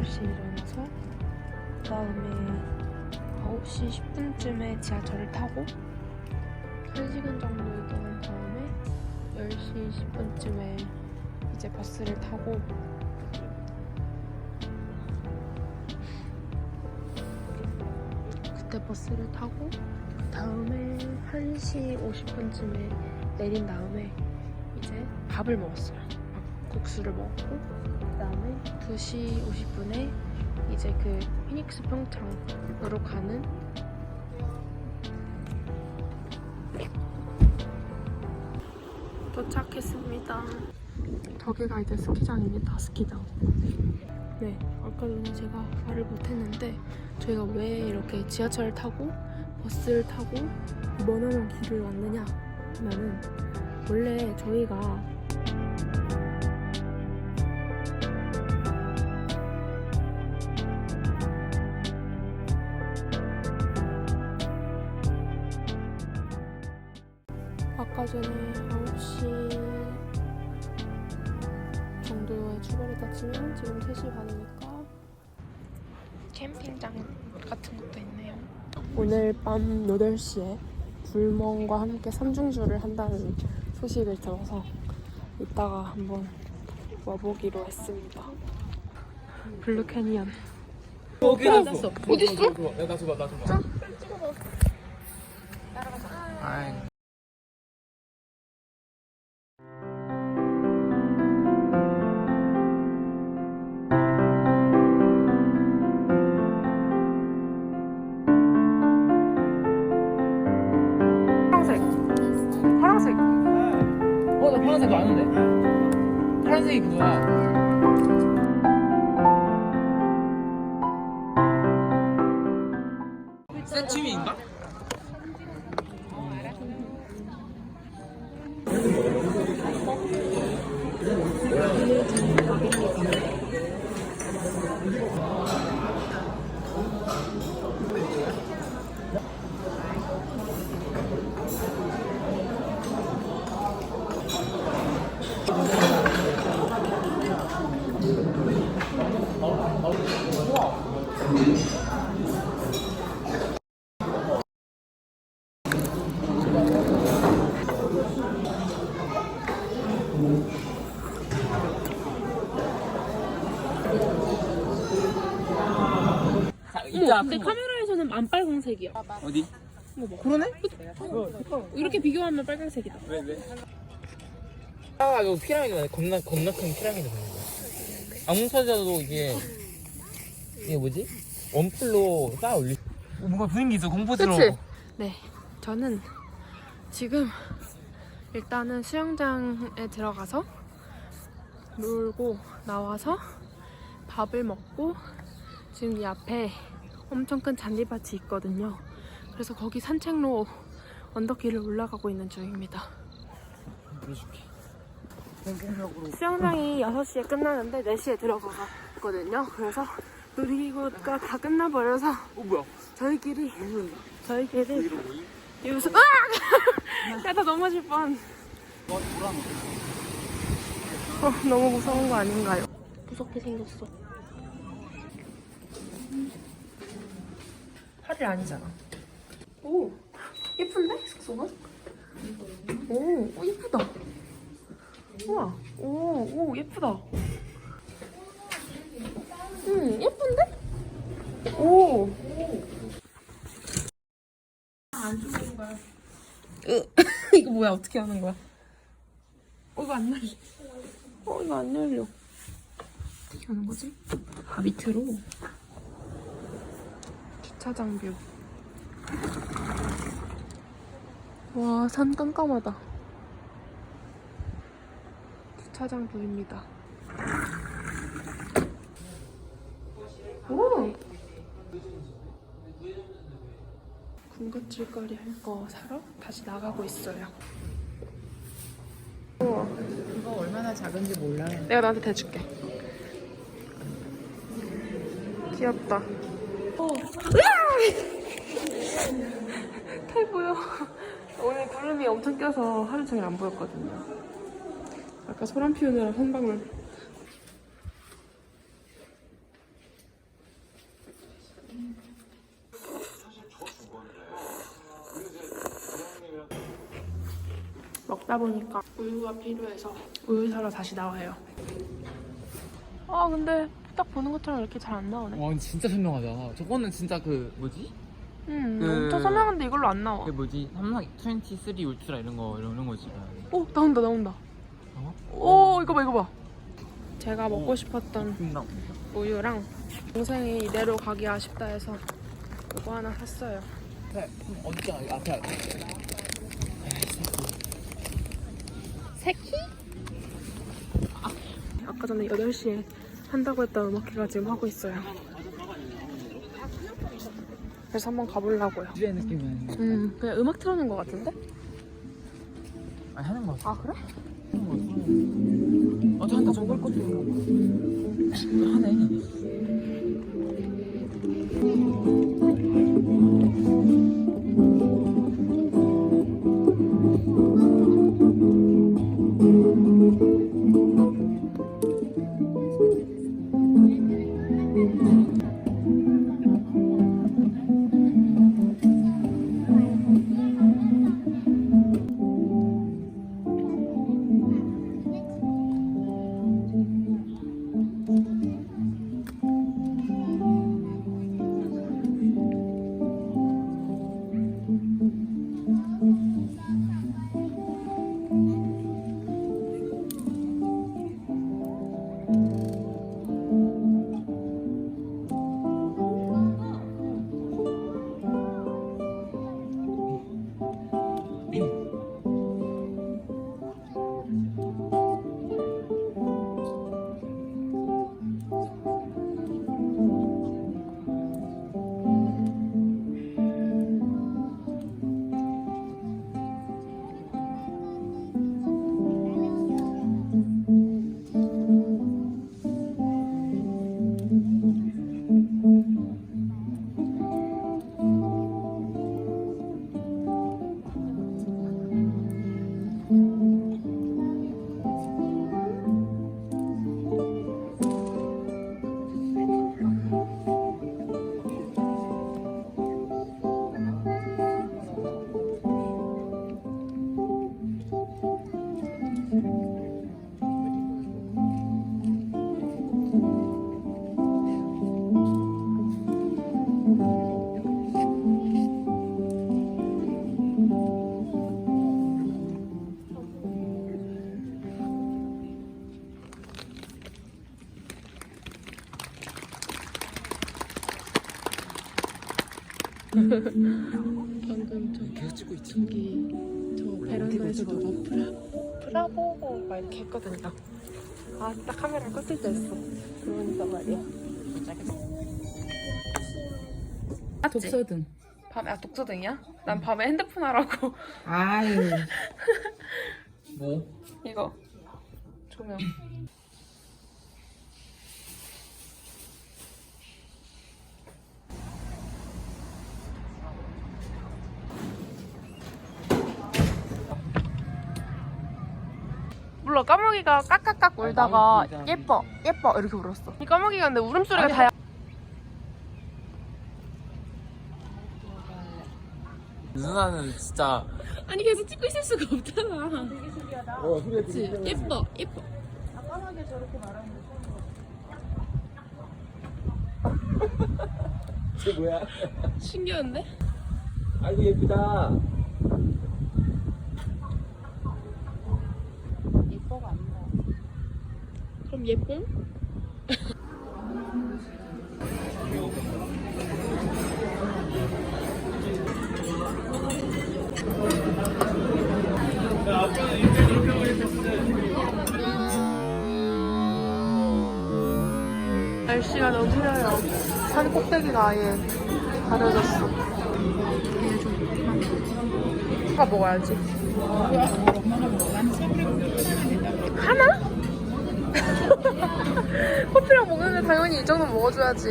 8시 일어나서 그 다음에 9시 10분쯤에 지하철을 타고 1시간 정도 이동한 다음에 10시 10분쯤에 이제 버스를 타고 그때 버스를 타고 그 다음에 1시 50분쯤에 내린 다음에 이제 밥을 먹었어요. 국수를 먹고 그 다음에 2시 50분에 이제 그 피닉스 평창으로 가는 도착했습니다. 저기가 이제 스키장입니다. 스키장. 네, 아까 전에 제가 말을 못했는데 저희가 왜 이렇게 지하철을 타고 버스를 타고 머나먼 길을 왔느냐 하면은 원래 저희가 아까 전에 9시 정도에 출발했다 치면 지금 3시 반이니까 캠핑장 같은 것도 있네요. 오늘 밤 8시에 불멍과 함께 삼중주를 한다는 소식을 들어서 이따가 한번 와보기로 했습니다. 블루 캐니언. 찾았어. 어딨어? 야, 나 줘봐. 자, 찍어봐. 따라가자. 파란색. 나 파란색 많은데? 파란색이 그거야. 세치미인가? 근데 카메라에서는 안 빨강색이야. 어디? 그러네? 이렇게 비교하면 빨강색이다. 왜? 아, 이거 피라미드 겁나 큰 피라미드 보는 거야. 아무 사자도 이게 뭐지? 원풀로 쌓아 올리. 뭔가 분위기 있어. 공포스러워. 그치? 네, 저는 지금 일단은 수영장에 들어가서 놀고 나와서 밥을 먹고 지금 이 앞에 엄청 큰 잔디밭이 있거든요. 그래서 거기 산책로 언덕길을 올라가고 있는 중입니다. 보여줄게. 수영장이 6시에 끝나는데 4시에 들어가거든요. 그래서 놀이기구가 다 끝나버려서 뭐야? 저희끼리 여기서 으악! 야, 다 넘어질 뻔. 너무 무서운 거 아닌가요? 무섭게 생겼어. 팔이 아니잖아. 오, 예쁜데? 숙소가? 오, 예쁘다. 우와, 오, 예쁘다. 예쁜데? 오. 안 좋은 거야. 이거 뭐야? 어떻게 하는 거야? 이거 안 열려. 이거 안 열려. 어떻게 하는 거지? 밑으로. 주차장 뷰. 와, 산 깜깜하다. 주차장 뷰입니다. 오! 군것질거리 할 거 사러 다시 나가고 있어요. 우와. 이거 얼마나 작은지 몰라. 내가 너한테 대줄게. 귀엽다. 달 보여. 오늘 구름이 엄청 껴서 하루 종일 안 보였거든요. 아까 소란 피우느라 한 방울. 먹다 보니까 우유가 필요해서 우유 사러 다시 나와요. 아 근데 딱 보는 것처럼 이렇게 잘 안 나오네. 와 진짜 선명하다. 저거는 진짜 그 뭐지? 엄청 선명한데 이걸로 안 나와. 그 뭐지? 삼성 23 울트라 이런 거지. 오 나온다. 어? 오 이거 봐. 제가 먹고 싶었던 우유랑 동생이 이대로 가기 아쉽다 해서 이거 하나 샀어요. 어디야? 앞에. 새끼? 아까 전에 8시에 한다고 했던 음악회가 지금 하고 있어요. 그래서 한번 가보려고요. 집의 느낌은. 그냥 음악 틀어놓은 것 같은데? 아니 하는 거 같아. 아 그래? 저 한다. 먹을 것도 하네. 방금 계속 찍고 있지. 저기 저 베란다에서 누가 프라보고 막 이렇게 했거든요. 아 딱 카메라 껐을 때 했어. 그러니까 말이야. 독서등. 밤에 독서등이야? 난 밤에 핸드폰 하라고. 아유. 뭐? 이거 조명. 몰라 까마귀가 깍깍깍 울다가 예뻐 이렇게 울었어. 이 까마귀가 근데 울음소리가 다야. 누나는 진짜. 아니 계속 찍고 있을 수가 없잖아. 그치? 예뻐. 까마귀 저렇게 말하는 쟤 뭐야? 신기한데? 아이고 예쁘다. 예뻐가 아니라 그럼 예쁨? 날씨가 너무 흐려요. 산 꼭대기가 아예 가려졌어. 이거 먹어야지. 하나? 커피랑 먹는데 당연히 이 정도 먹어줘야지.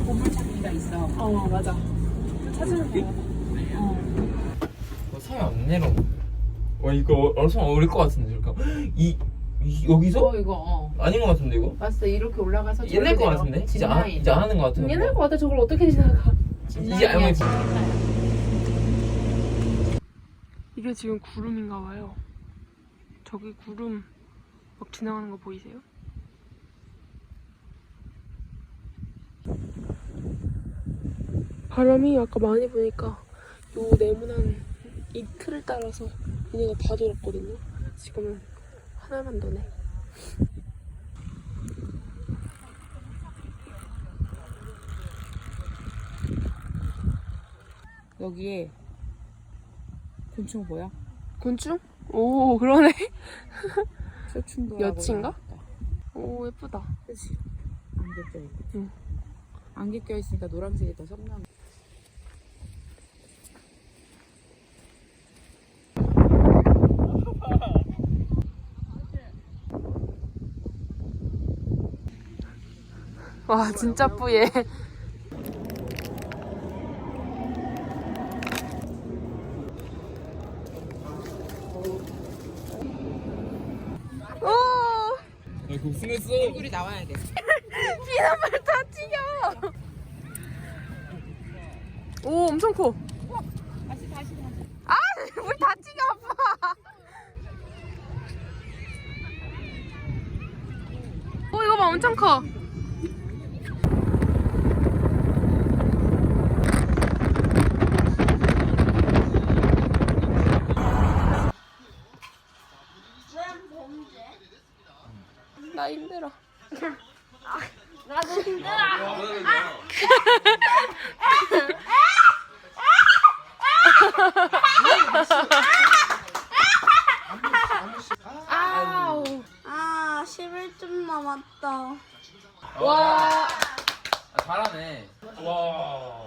보물찾기가 있어. 맞아. 찾으면 돼. 사이 안 내려. 와 이거 얼마 어릴 것 같은데 그러니까 여기서? 이거 아닌 것 같은데 이거? 맞어. 이렇게 올라가서 옛날 거 같은데? 이제 안 하는 것 같은데. 옛날 거 같아. 저걸 어떻게 지나가? 이제 알면 이게 지금 구름인가 봐요. 저기 구름 막 지나가는 거 보이세요? 바람이 아까 많이 부니까 요 네모난 이 틀을 따라서 얘네가 다 돌았거든요. 지금은 하나만 더네. 여기에 곤충 뭐야? 곤충? 오 그러네. 쇼충도 여친가? 오 예쁘다. 그치? 안개 껴있고. 응. 안개 껴있으니까 노란색이 더 선명해. 와 진짜 뿌예. 오 급승했어. 얼굴이 나와야 돼. 피난물 다 튀겨. 오 엄청 커. 다시. 아 물 다 튀겨 아빠. 오 이거 봐 엄청 커. 나 힘들어. 나도 힘들어. 아우. 아, 11점 남았다. 와. 잘하네. 와.